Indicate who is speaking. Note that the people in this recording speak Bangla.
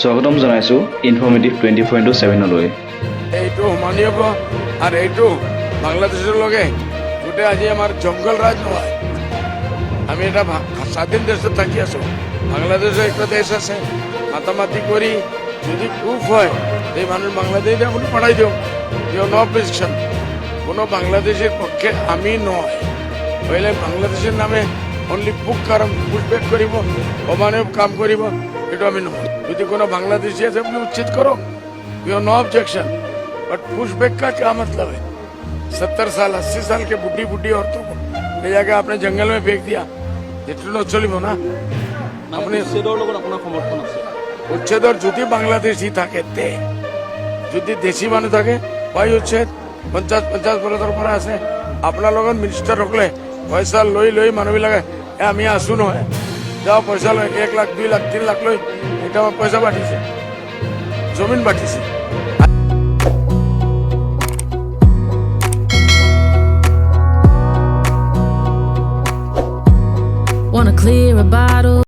Speaker 1: স্বাগতম জনাইছোঁ ইনফৰ্মেটিভ 24/7লৈ।
Speaker 2: এইটো সমানীয় আৰু এইটো বাংলাদেশের লগে গোটে আজি আমার জঙ্গল রাজ নয়। আমি এটা স্বাধীন দেশে থাকি আছো। বাংলাদেশে একটা দেশ আছে, মাতামাতি করি যদি প্রুফ হয় এই মানুষ বাংলাদেশে আপনি পাঠাই দিও, ইউ নো অবজেকশন। কোনো বাংলাদেশের পক্ষে আমি নয় হইলে বাংলাদেশের নামে অনলি বুক কারণ পুষব্যাক করিব, অমানব কাম করিব, এটা আমি নয়। যদি কোনো বাংলাদেশি আছে আপনি উচ্ছেদ করো, you know objection, but pushback का क्या मतलब है? 70 साल 80 साल के बुढ़ी बुढ़ी औरतों को ले जाके आपने जंगल में फेंक दिया, যেটুলো চলিব না। আপনি উচ্ছেদর যদি বাংলাদেশি থাকে তে, যদি দেশি মানুষ থাকে ভাই উচ্ছেদ 50 বছর পরে আছে আপনার লগত মিনিস্টার রকলে পয়সা লৈ মানুহবিলাকে আমি আছো নহয়, যাও পয়সা লয় 1 লাখ 2 লাখ 3 লাখ লৈ এটা পয়সা বাটিছে, জমিন বাটিছে।
Speaker 3: Wanna clear a bottle